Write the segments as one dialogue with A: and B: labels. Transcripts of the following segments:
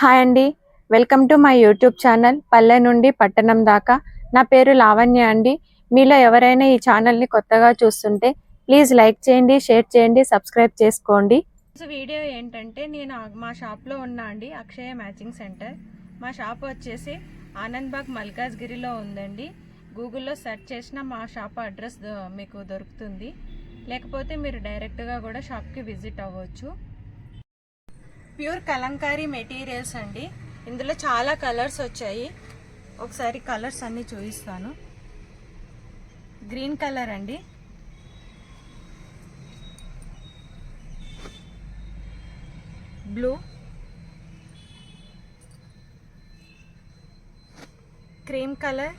A: Hi అండి, welcome to my YouTube channel పల్లె నుండి పట్టణం దాకా. నా పేరు లావణ్య అండి. మీలో ఎవరైనా ఈ ఛానల్ని కొత్తగా చూస్తుంటే ప్లీజ్ లైక్ చేయండి, షేర్ చేయండి, సబ్స్క్రైబ్ చేసుకోండి.
B: వీడియో ఏంటంటే నేను మా షాప్లో ఉన్నా అండి, అక్షయ మ్యాచింగ్ సెంటర్. మా షాప్ వచ్చేసి ఆనంద్బాగ్ మల్కాజ్గిరిలో ఉందండి. గూగుల్లో సెర్చ్ చేసిన మా షాప్ అడ్రస్ మీకు దొరుకుతుంది. లేకపోతే మీరు డైరెక్ట్గా కూడా షాప్కి విజిట్ అవ్వచ్చు. ప్యూర్ కలంకారీ మెటీరియల్స్ అండి. ఇందులో చాలా కలర్స్ వచ్చాయి. ఒకసారి కలర్స్ అన్నీ చూపిస్తాను. గ్రీన్ కలర్ అండి, బ్లూ, క్రీమ్ కలర్,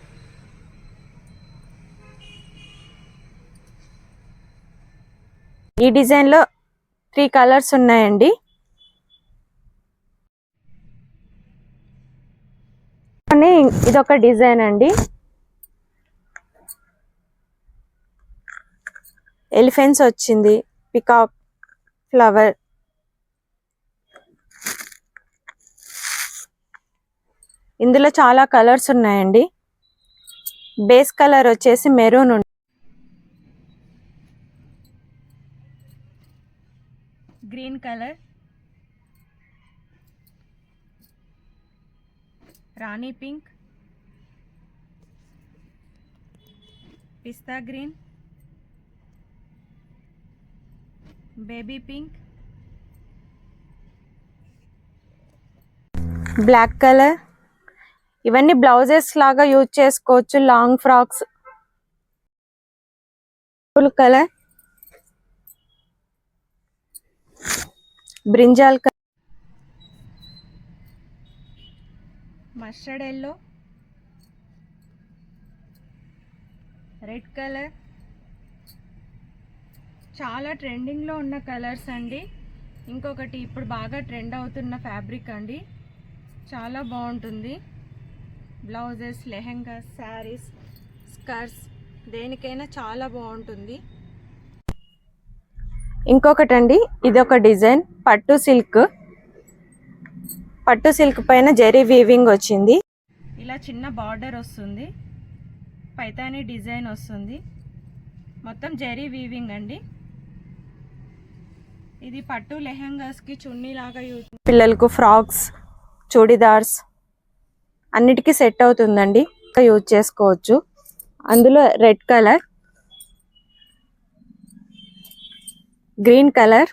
A: ఈ డిజైన్లో 3 కలర్స్ ఉన్నాయండి. ఇదొక డిజైన్ అండి, ఎలిఫెంట్స్ వచ్చింది, పికాక్ ఫ్లవర్. ఇందులో చాలా కలర్స్ ఉన్నాయండి. బేస్ కలర్ వచ్చేసి మెరూన్,
B: గ్రీన్ కలర్, రాణి పింక్, పిస్తా green, baby pink,
A: black colour. ఇవన్నీ బ్లౌజెస్ లాగా యూజ్ చేసుకోవచ్చు, long frocks. Full colour, brinjal colour,
B: mustard yellow, red colour. చాలా ట్రెండింగ్లో ఉన్న కలర్స్ అండి. ఇంకొకటి ఇప్పుడు బాగా ట్రెండ్ అవుతున్న ఫ్యాబ్రిక్ అండి, చాలా బాగుంటుంది. బ్లౌజెస్, లెహెంగాస్, శారీస్, స్కర్ట్స్, దేనికైనా చాలా బాగుంటుంది.
A: ఇంకొకటండి, ఇదొక డిజైన్ పట్టు సిల్క్. పట్టు సిల్క్ పైన జరీ వీవింగ్ వచ్చింది.
B: ఇలా చిన్న బార్డర్ వస్తుంది, పైతాని డిజైన్ వస్తుంది, మొత్తం జరీ వీవింగ్ అండి. ఇది పట్టు లెహెంగాస్కి చున్నీ లాగా యూజ్,
A: పిల్లలకు ఫ్రాక్స్, చూడిదార్స్ అన్నిటికీ సెట్ అవుతుందండి, యూజ్ చేసుకోవచ్చు. అందులో red colour, green colour,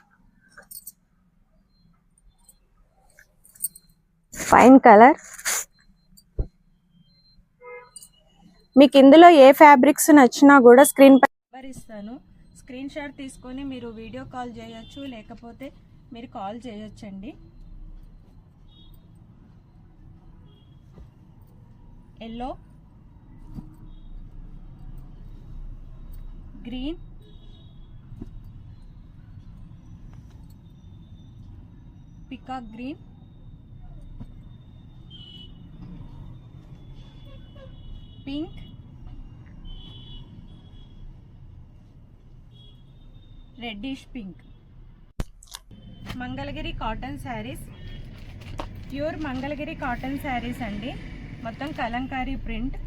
A: fine colour. మీకు ఇందులో ఏ ఫ్యాబ్రిక్స్ నచ్చినా కూడా స్క్రీన్ పై
B: ఇస్తాను. స్క్రీన్ షాట్ తీసుకొని మీరు వీడియో కాల్ చేయొచ్చు, లేకపోతే మీరు కాల్ చేయొచ్చండి. Yellow, green, peacock green, pink, reddish pink. Mangalagiri cotton saris, pure Mangalagiri cotton saris అండి. మొత్తం కలంకారీ ప్రింట్,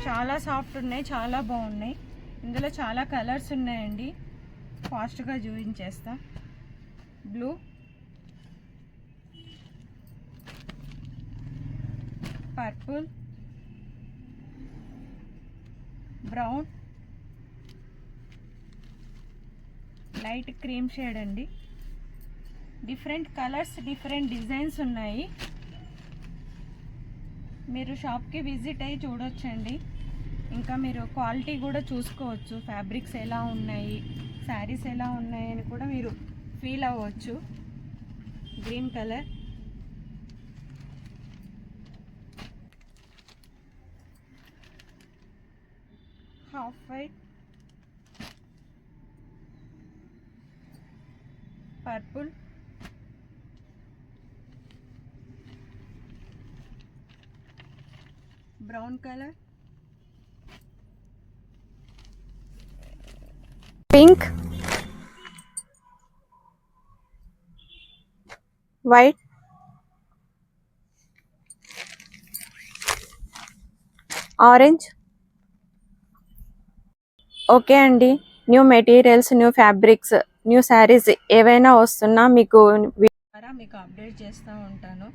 B: చాలా సాఫ్ట్ ఉన్నాయి, చాలా బాగున్నాయి. ఇందులో చాలా కలర్స్ ఉన్నాయండి, ఫాస్ట్గా చూపించేస్తా. Blue, purple, brown, light cream shade అండి. డిఫరెంట్ కలర్స్, డిఫరెంట్ డిజైన్స్ ఉన్నాయి. మీరు షాప్కి విజిట్ అయ్యి చూడొచ్చండి. ఇంకా మీరు క్వాలిటీ కూడా చూసుకోవచ్చు, ఫ్యాబ్రిక్స్ ఎలా ఉన్నాయి, శారీస్ ఎలా ఉన్నాయని కూడా మీరు ఫీల్ అవ్వచ్చు. Green colour, half white, purple, brown colour,
A: pink, white, orange. Okay అండి. New materials, new fabrics, new saris ఏవైనా వస్తున్నా మీకు
B: ద్వారా మీకు అప్డేట్ చేస్తూ ఉంటాను.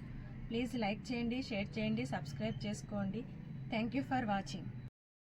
B: ప్లీజ్ లైక్ చేయండి, షేర్ చేయండి, సబ్స్క్రైబ్ చేసుకోండి. Thank you for watching.